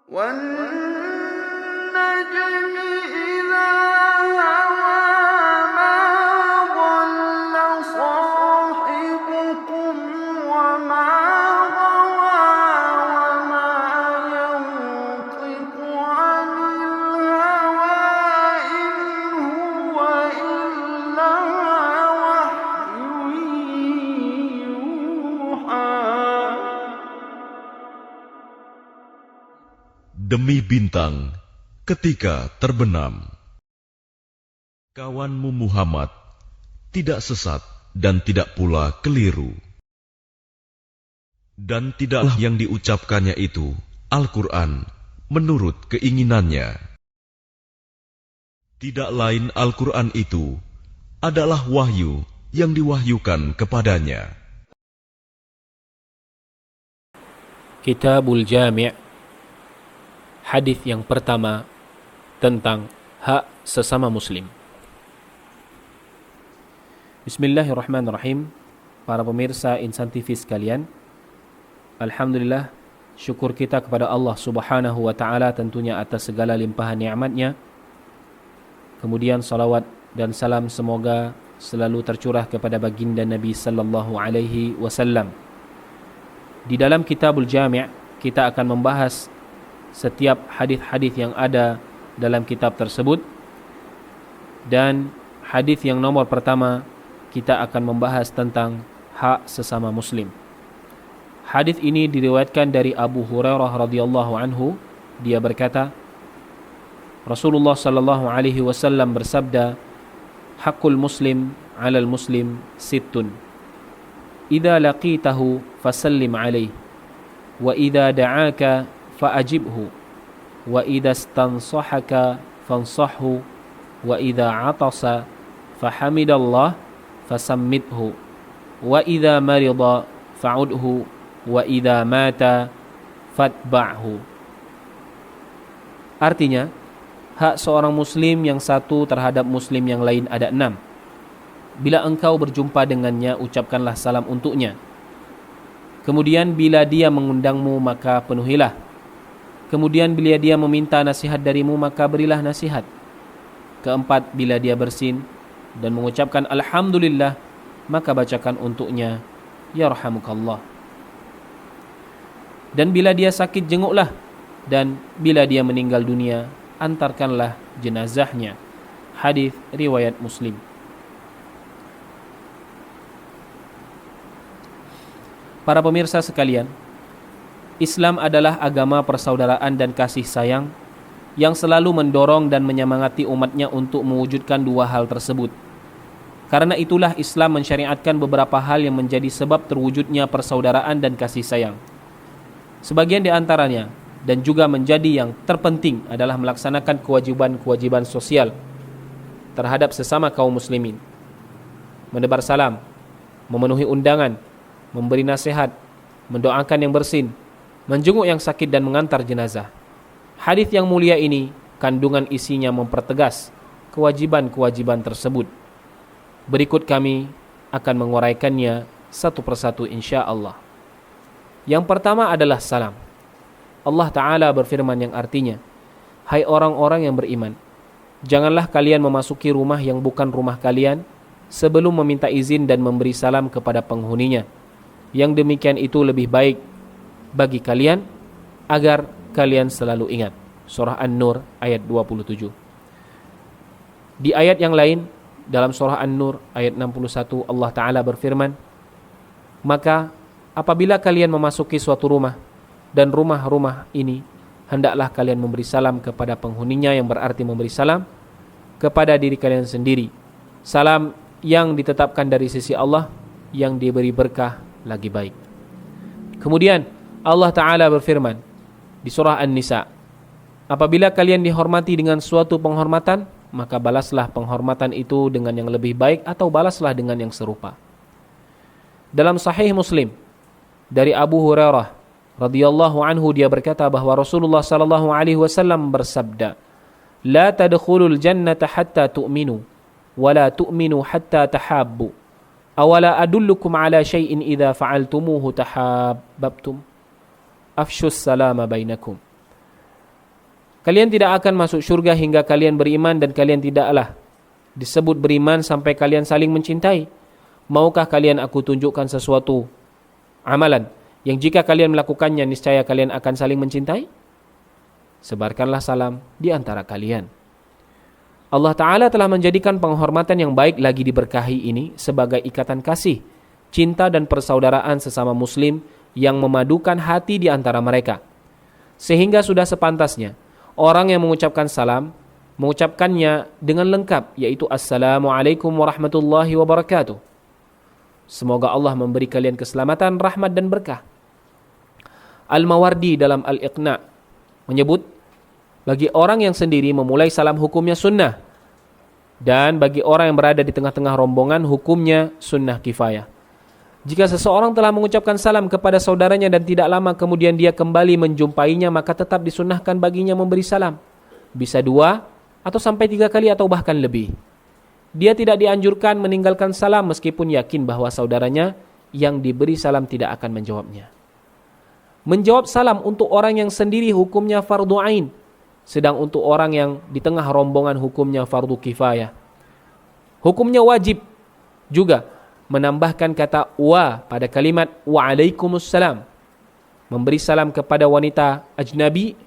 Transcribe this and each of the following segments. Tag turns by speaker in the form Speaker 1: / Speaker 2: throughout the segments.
Speaker 1: وَالنَّجْمِ إِذَا هَوَىٰ مَا ضَلَّ صَاحِبُكُمْ وَمَا غَوَىٰ وَمَا يَنطِقُ عَنِ الْهَوَىٰ إِنْ هُوَ إِلَّا وَحْيٌ يُوحَىٰ.
Speaker 2: Demi bintang ketika terbenam. Kawanmu Muhammad tidak sesat dan tidak pula keliru. Dan tidaklah yang diucapkannya itu Al-Quran menurut keinginannya. Tidak lain Al-Quran itu adalah wahyu yang diwahyukan kepadanya.
Speaker 3: Kitabul Jami'. Hadis yang pertama tentang hak sesama muslim. Bismillahirrahmanirrahim. Para pemirsa Insan TV sekalian, alhamdulillah, syukur kita kepada Allah Subhanahu wa taala tentunya atas segala limpahan nikmat-Nya. Kemudian salawat dan salam semoga selalu tercurah kepada baginda Nabi sallallahu alaihi wasallam. Di dalam Kitabul Jami' kita akan membahas setiap hadis-hadis yang ada dalam kitab tersebut. Dan hadis yang nomor pertama kita akan membahas tentang hak sesama muslim. Hadis ini diriwayatkan dari Abu Hurairah radhiyallahu anhu. Dia berkata, Rasulullah sallallahu alaihi wasallam bersabda, "Haqqul muslim 'alal muslim sittun. Idza laqitahu fasallim alaihi wa idza da'aka fa'ajibhu wa idza istansahaka fansahhu wa idza 'atasa fahamidallah fasammidhu wa idza marida fa'udhu wa idza mata fatba'hu." Artinya, hak seorang muslim yang satu terhadap muslim yang lain ada 6. Bila engkau berjumpa dengannya, ucapkanlah salam untuknya. Kemudian bila dia mengundangmu, maka penuhilah. Kemudian bila dia meminta nasihat darimu, maka berilah nasihat. Keempat, bila dia bersin dan mengucapkan Alhamdulillah, maka bacakan untuknya Yarhamukallah. Dan bila dia sakit, jenguklah. Dan bila dia meninggal dunia, antarkanlah jenazahnya. Hadis riwayat Muslim. Para pemirsa sekalian, Islam adalah agama persaudaraan dan kasih sayang yang selalu mendorong dan menyemangati umatnya untuk mewujudkan dua hal tersebut. Karena itulah Islam mensyariatkan beberapa hal yang menjadi sebab terwujudnya persaudaraan dan kasih sayang. Sebagian di antaranya dan juga menjadi yang terpenting adalah melaksanakan kewajiban-kewajiban sosial terhadap sesama kaum muslimin. Menebar salam, memenuhi undangan, memberi nasihat, mendoakan yang bersin, menjenguk yang sakit dan mengantar jenazah. Hadis yang mulia ini kandungan isinya mempertegas kewajiban-kewajiban tersebut. Berikut kami akan menguraikannya satu persatu insya-Allah. Yang pertama adalah salam. Allah Ta'ala berfirman yang artinya, "Hai orang-orang yang beriman, janganlah kalian memasuki rumah yang bukan rumah kalian sebelum meminta izin dan memberi salam kepada penghuninya. Yang demikian itu lebih baik bagi kalian agar kalian selalu ingat." Surah An-Nur ayat 27. Di ayat yang lain dalam surah An-Nur ayat 61 Allah Ta'ala berfirman, "Maka apabila kalian memasuki suatu rumah dan rumah-rumah ini, hendaklah kalian memberi salam kepada penghuninya," yang berarti memberi salam kepada diri kalian sendiri. Salam yang ditetapkan dari sisi Allah yang diberi berkah lagi baik. Kemudian Allah Ta'ala berfirman di surah An-Nisa, "Apabila kalian dihormati dengan suatu penghormatan, maka balaslah penghormatan itu dengan yang lebih baik atau balaslah dengan yang serupa." Dalam Sahih Muslim dari Abu Hurairah radhiyallahu anhu, dia berkata bahwa Rasulullah sallallahu alaihi wasallam bersabda, "La tadkhulul jannata hatta tu'minu wa la tu'minu hatta tahabbu. Awala adullukum ala syai'in idza fa'altumuhu tahabbtum. Afshus salama bainakum." Kalian tidak akan masuk syurga hingga kalian beriman, dan kalian tidaklah disebut beriman sampai kalian saling mencintai. Maukah kalian aku tunjukkan sesuatu amalan yang jika kalian melakukannya niscaya kalian akan saling mencintai? Sebarkanlah salam di antara kalian. Allah Ta'ala telah menjadikan penghormatan yang baik lagi diberkahi ini sebagai ikatan kasih, cinta dan persaudaraan sesama muslim yang memadukan hati di antara mereka. Sehingga sudah sepantasnya orang yang mengucapkan salam mengucapkannya dengan lengkap, yaitu Assalamualaikum warahmatullahi wabarakatuh. Semoga Allah memberi kalian keselamatan, rahmat dan berkah. Al-Mawardi dalam Al-Iqna' menyebut, bagi orang yang sendiri memulai salam hukumnya sunnah, dan bagi orang yang berada di tengah-tengah rombongan hukumnya sunnah kifayah. Jika seseorang telah mengucapkan salam kepada saudaranya dan tidak lama kemudian dia kembali menjumpainya, maka tetap disunnahkan baginya memberi salam. Bisa 2 atau sampai 3 kali atau bahkan lebih. Dia tidak dianjurkan meninggalkan salam meskipun yakin bahwa saudaranya yang diberi salam tidak akan menjawabnya. Menjawab salam untuk orang yang sendiri hukumnya fardu ain, sedang untuk orang yang di tengah rombongan hukumnya fardu kifayah. Hukumnya wajib juga menambahkan kata wa pada kalimat wa'alaikumussalam. Memberi salam kepada wanita ajnabi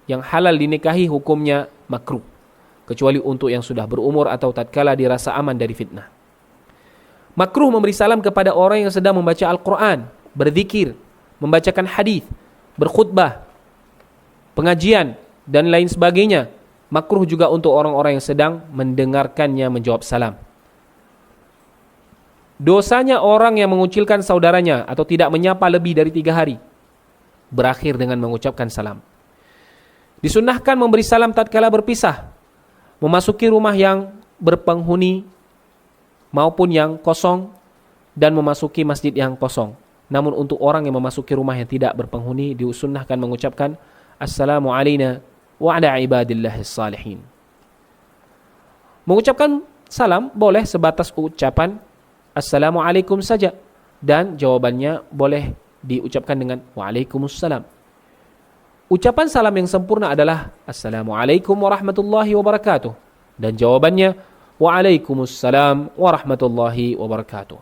Speaker 3: yang halal dinikahi hukumnya makruh, kecuali untuk yang sudah berumur atau tatkala dirasa aman dari fitnah. Makruh memberi salam kepada orang yang sedang membaca Al-Quran, berzikir, membacakan hadis, berkhutbah, pengajian dan lain sebagainya. Makruh juga untuk orang-orang yang sedang mendengarkannya menjawab salam. Dosanya orang yang mengucilkan saudaranya atau tidak menyapa lebih dari 3 hari, berakhir dengan mengucapkan salam. Disunnahkan memberi salam tatkala berpisah, memasuki rumah yang berpenghuni maupun yang kosong, dan memasuki masjid yang kosong. Namun untuk orang yang memasuki rumah yang tidak berpenghuni, disunnahkan mengucapkan Assalamu alayna wa ala ibadillahis salihin. Mengucapkan salam boleh sebatas ucapan Assalamualaikum saja, dan jawabannya boleh diucapkan dengan Waalaikumsalam. Ucapan salam yang sempurna adalah Assalamualaikum warahmatullahi wabarakatuh, dan jawabannya Waalaikumsalam warahmatullahi wabarakatuh.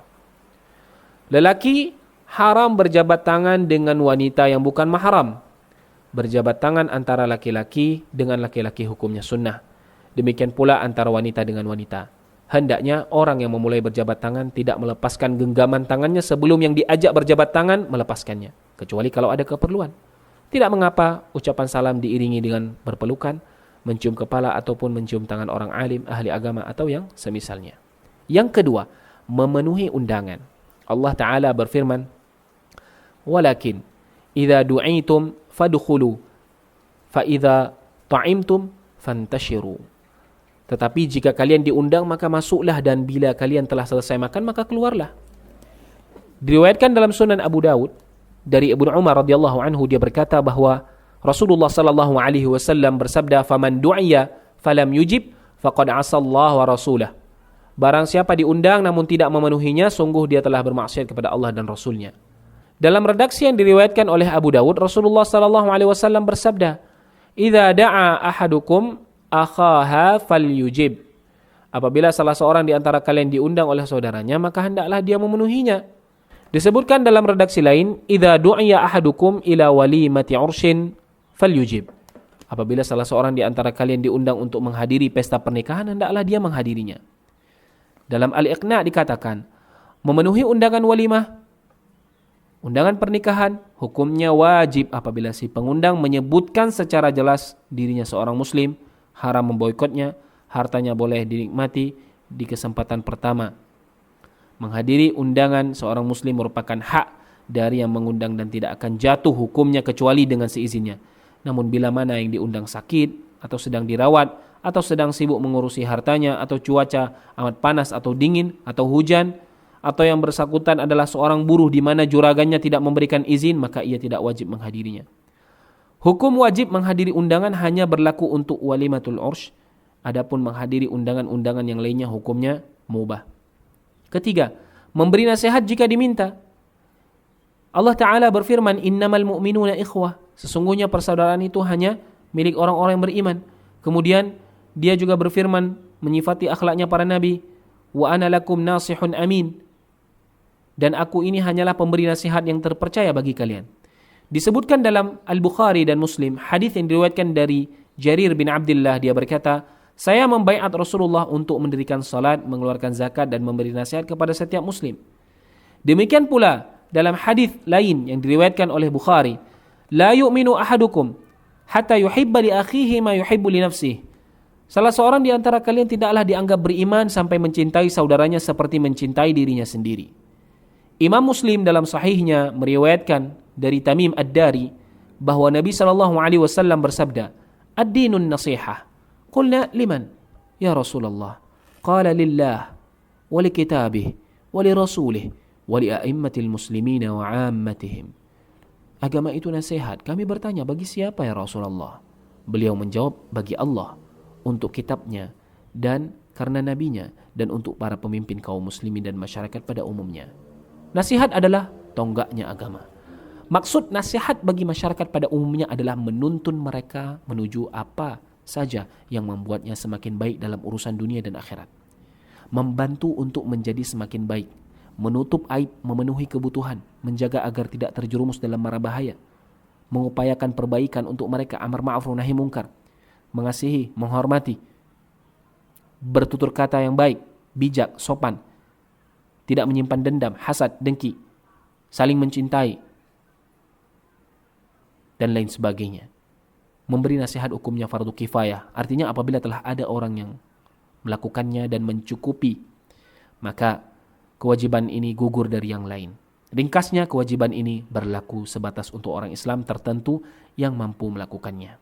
Speaker 3: Lelaki haram berjabat tangan dengan wanita yang bukan mahram. Berjabat tangan antara laki-laki dengan laki-laki hukumnya sunnah. Demikian pula antara wanita dengan wanita. Hendaknya orang yang memulai berjabat tangan tidak melepaskan genggaman tangannya sebelum yang diajak berjabat tangan melepaskannya, kecuali kalau ada keperluan. Tidak mengapa ucapan salam diiringi dengan berpelukan, mencium kepala ataupun mencium tangan orang alim, ahli agama atau yang semisalnya. Yang kedua, memenuhi undangan. Allah Ta'ala berfirman, "Walakin idza du'itum fadkhulu fa idza ta'imtum fantashiru." Tetapi jika kalian diundang maka masuklah, dan bila kalian telah selesai makan maka keluarlah. Diriwayatkan dalam Sunan Abu Dawud dari Ibnu Umar radhiyallahu anhu, dia berkata bahwa Rasulullah sallallahu alaihi wasallam bersabda, "Faman du'iya falam yujib faqad 'asallahu wa rasulah." Barang siapa diundang namun tidak memenuhinya, sungguh dia telah bermaksiat kepada Allah dan Rasulnya. Dalam redaksi yang diriwayatkan oleh Abu Dawud, Rasulullah sallallahu alaihi wasallam bersabda, "Idza da'a ahadukum akhaha falyujib." Apabila salah seorang di antara kalian diundang oleh saudaranya, maka hendaklah dia memenuhinya. Disebutkan dalam redaksi lain, idza du'iya ahadukum ila walimati urshin falyujib. Apabila salah seorang di antara kalian diundang untuk menghadiri pesta pernikahan, hendaklah dia menghadirinya. Dalam Al-Iqna' dikatakan, memenuhi undangan walimah, undangan pernikahan, hukumnya wajib apabila si pengundang menyebutkan secara jelas dirinya seorang muslim, haram memboikotnya, hartanya boleh dinikmati di kesempatan pertama. Menghadiri undangan seorang muslim merupakan hak dari yang mengundang dan tidak akan jatuh hukumnya kecuali dengan seizinnya. Namun bila mana yang diundang sakit atau sedang dirawat atau sedang sibuk mengurusi hartanya, atau cuaca amat panas atau dingin atau hujan, atau yang bersangkutan adalah seorang buruh di mana juragannya tidak memberikan izin, maka ia tidak wajib menghadirinya. Hukum wajib menghadiri undangan hanya berlaku untuk walimatul ursh. Adapun menghadiri undangan-undangan yang lainnya hukumnya mubah. Ketiga, memberi nasihat jika diminta. Allah Ta'ala berfirman, "Innamal mu'minuna ikhwah." Sesungguhnya persaudaraan itu hanya milik orang-orang yang beriman. Kemudian dia juga berfirman menyifati akhlaknya para nabi, wa ana lakum nasihun amin, dan aku ini hanyalah pemberi nasihat yang terpercaya bagi kalian. Disebutkan dalam Al-Bukhari dan Muslim hadis yang diriwayatkan dari Jarir bin Abdullah, dia berkata, saya membaiat Rasulullah untuk mendirikan salat, mengeluarkan zakat dan memberi nasihat kepada setiap muslim. Demikian pula dalam hadis lain yang diriwayatkan oleh Bukhari, la yu'minu ahadukum hatta yuhibba li akhihi ma yuhibbu li nafsihi. Salah seorang di antara kalian tidaklah dianggap beriman sampai mencintai saudaranya seperti mencintai dirinya sendiri. Imam Muslim dalam sahihnya meriwayatkan dari Tamim Ad-Dari bahwa Nabi SAW bersabda, ad-dinun nasihah. Qulna liman? Ya Rasulullah. Qala lillah, wa li kitabih, wa li rasulih, wa li a'immatil muslimina wa 'ammatihim. Agama itu nasihat. Kami bertanya, bagi siapa ya Rasulullah? Beliau menjawab, bagi Allah, untuk kitabnya, dan karena nabinya, dan untuk para pemimpin kaum muslimin dan masyarakat pada umumnya. Nasihat adalah tonggaknya agama. Maksud nasihat bagi masyarakat pada umumnya adalah menuntun mereka menuju apa saja yang membuatnya semakin baik dalam urusan dunia dan akhirat. Membantu untuk menjadi semakin baik, menutup aib, memenuhi kebutuhan, menjaga agar tidak terjerumus dalam mara bahaya, mengupayakan perbaikan untuk mereka, amar ma'ruf nahi munkar, mengasihi, menghormati, bertutur kata yang baik, bijak, sopan, tidak menyimpan dendam, hasad, dengki, saling mencintai, dan lain sebagainya. Memberi nasihat hukumnya fardu kifayah. Artinya apabila telah ada orang yang melakukannya dan mencukupi, maka kewajiban ini gugur dari yang lain. Ringkasnya, kewajiban ini berlaku sebatas untuk orang Islam tertentu yang mampu melakukannya.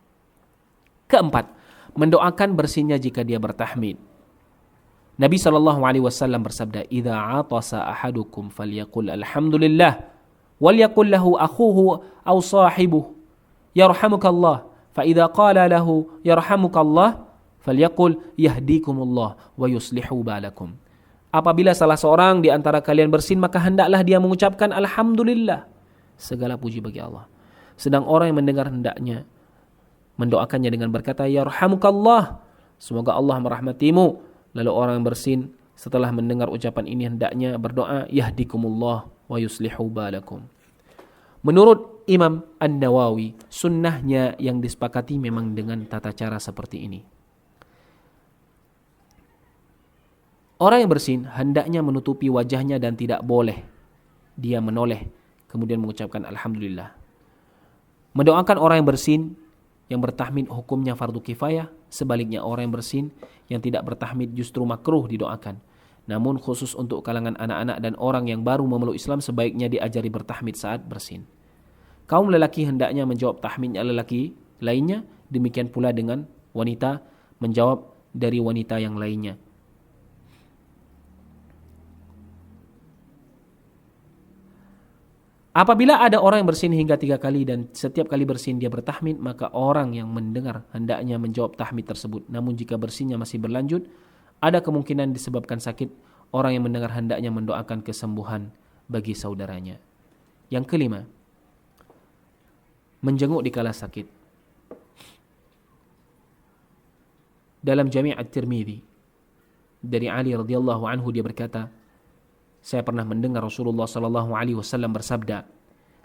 Speaker 3: Keempat, mendoakan bersihnya jika dia bertahmid. Nabi SAW bersabda, "Idza 'atasa ahadukum falyaqul alhamdulillah wal yaqul lahu akhuhu aw sahibuhu yarhamukallah, fa idza qala lahu yarhamukallah falyaqul yahdikumullah wa yuslihu balakum." Apabila salah seorang di antara kalian bersin, maka hendaklah dia mengucapkan alhamdulillah, segala puji bagi Allah. Sedang orang yang mendengar hendaknya mendoakannya dengan berkata, yarhamukallah, semoga Allah merahmatimu. Lalu orang yang bersin setelah mendengar ucapan ini hendaknya berdoa, yahdikumullah wa yuslihu balakum. Menurut Imam An-Nawawi, sunnahnya yang disepakati memang dengan tata cara seperti ini. Orang yang bersin hendaknya menutupi wajahnya dan tidak boleh dia menoleh kemudian mengucapkan alhamdulillah. Mendoakan orang yang bersin yang bertahmid hukumnya fardu kifayah. Sebaliknya orang yang bersin yang tidak bertahmid justru makruh didoakan. Namun khusus untuk kalangan anak-anak dan orang yang baru memeluk Islam sebaiknya diajari bertahmid saat bersin. Kaum lelaki hendaknya menjawab tahmidnya lelaki lainnya. Demikian pula dengan wanita menjawab dari wanita yang lainnya. Apabila ada orang yang bersin hingga 3 kali dan setiap kali bersin dia bertahmid, maka orang yang mendengar hendaknya menjawab tahmid tersebut. Namun jika bersinnya masih berlanjut, ada kemungkinan disebabkan sakit, orang yang mendengar hendaknya mendoakan kesembuhan bagi saudaranya. Yang kelima, menjenguk dikala sakit. Dalam Jami' At-Tirmidzi dari Ali radhiyallahu anhu dia berkata, saya pernah mendengar Rasulullah sallallahu alaihi wasallam bersabda,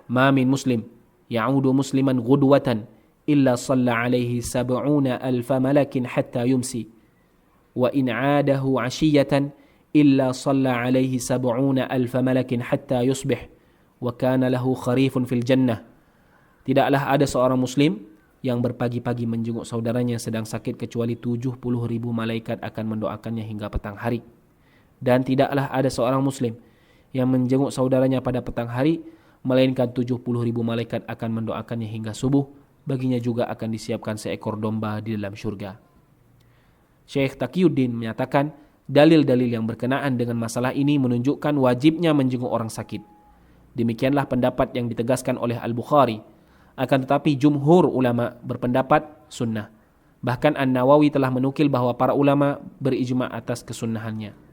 Speaker 3: "Ma min muslim ya'udu musliman ghudwatan illa shalla alaihi 70,000 malakin hatta yumsi, wa in 'adahu 'ashiyatan illa shalla alaihi 70,000 malakin hatta yusbih, wa kana lahu kharifun fil jannah." Tidaklah ada seorang muslim yang berpagi-pagi menjenguk saudaranya yang sedang sakit kecuali 70,000 malaikat akan mendoakannya hingga petang hari. Dan tidaklah ada seorang muslim yang menjenguk saudaranya pada petang hari, melainkan 70,000 malaikat akan mendoakannya hingga subuh. Baginya juga akan disiapkan seekor domba di dalam syurga. Syekh Taqiyuddin menyatakan, dalil-dalil yang berkenaan dengan masalah ini menunjukkan wajibnya menjenguk orang sakit. Demikianlah pendapat yang ditegaskan oleh Al-Bukhari. Akan tetapi jumhur ulama berpendapat sunnah. Bahkan An-Nawawi telah menukil bahwa para ulama berijma' atas kesunnahannya.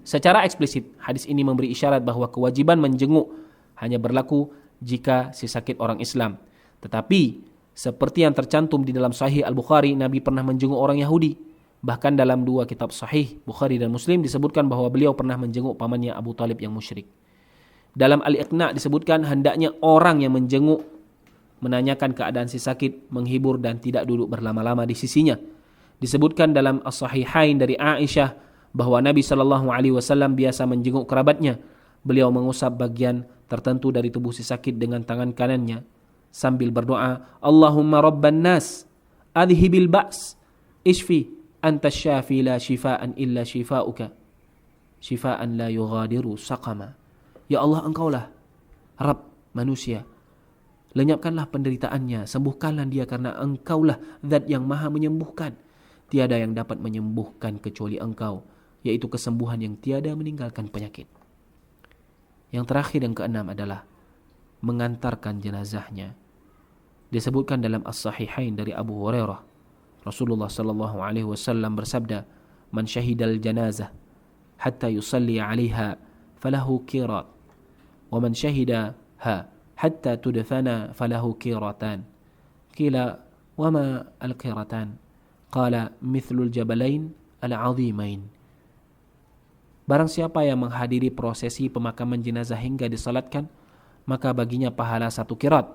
Speaker 3: Secara eksplisit, hadis ini memberi isyarat bahwa kewajiban menjenguk hanya berlaku jika si sakit orang Islam. Tetapi Seperti yang tercantum di dalam Sahih Al-Bukhari, Nabi pernah menjenguk orang Yahudi. Bahkan dalam 2 kitab Sahih Bukhari dan Muslim disebutkan bahwa beliau pernah menjenguk pamannya Abu Talib yang musyrik. Dalam Al-Iqna disebutkan hendaknya orang yang menjenguk menanyakan keadaan si sakit, menghibur dan tidak duduk berlama-lama di sisinya. Disebutkan dalam As-Sahihain dari Aisyah bahwa Nabi SAW biasa menjenguk kerabatnya. Beliau mengusap bagian tertentu dari tubuh si sakit dengan tangan kanannya sambil berdoa, Allahumma rabban nas, adhibil ba's, ishfi, anta syafi la shifaan illa shifauka, shifaan la yughadiru saqama. Ya Allah, engkaulah Rabb manusia, lenyapkanlah penderitaannya, sembuhkanlah dia karena engkaulah zat yang maha menyembuhkan. Tiada yang dapat menyembuhkan kecuali engkau, yaitu kesembuhan yang tiada meninggalkan penyakit. Yang terakhir yang keenam adalah mengantarkan jenazahnya. Disebutkan dalam As-Sahihain dari Abu Hurairah, Rasulullah sallallahu alaihi wasallam bersabda, "Man syahidal janazah hatta yusalli 'alaiha falahu qirat, wa man syahidaha hatta tudfana falahu qiratan." Qila, "Wa ma al-qiratan?" Qala, "Mithlul jabalain al-'azimain." Barang siapa yang menghadiri prosesi pemakaman jenazah hingga disalatkan, maka baginya pahala 1 qirat.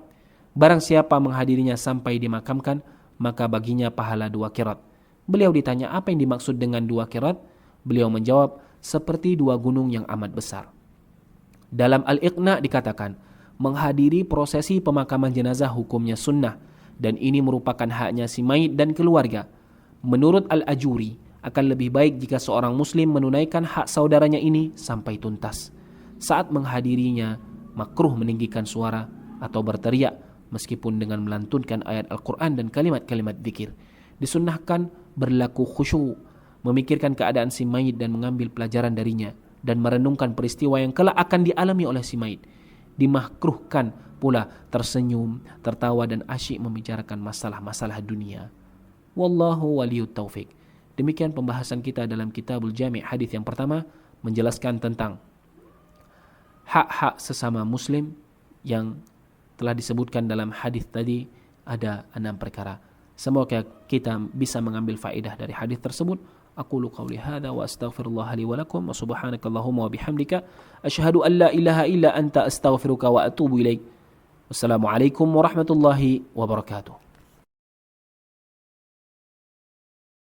Speaker 3: Barang siapa menghadirinya sampai dimakamkan, maka baginya pahala 2 qirat. Beliau ditanya apa yang dimaksud dengan 2 qirat. Beliau menjawab, seperti 2 gunung yang amat besar. Dalam Al-Iqna dikatakan, menghadiri prosesi pemakaman jenazah hukumnya sunnah, dan ini merupakan haknya si mayit dan keluarga. Menurut Al-Ajuri, akan lebih baik jika seorang muslim menunaikan hak saudaranya ini sampai tuntas. Saat menghadirinya, makruh meninggikan suara atau berteriak, meskipun dengan melantunkan ayat Al-Quran dan kalimat-kalimat zikir. Disunnahkan berlaku khusyuk, memikirkan keadaan si mayit dan mengambil pelajaran darinya, dan merenungkan peristiwa yang kelak akan dialami oleh si mayit. Dimakruhkan pula tersenyum, tertawa dan asyik membicarakan masalah-masalah dunia. Wallahu waliyut taufiq. Demikian pembahasan kita dalam Kitabul Jami' hadis yang pertama, menjelaskan tentang hak-hak sesama muslim yang telah disebutkan dalam hadis tadi. Ada 6 perkara. Semoga kita bisa mengambil faedah dari hadis tersebut. Aqulu qawli hadza wa astaghfirullah li wa lakum wa subhanakallahumma wa bihamdika asyhadu an la ilaha illa anta astaghfiruka wa atubu ilaik. Wassalamualaikum warahmatullahi wabarakatuh.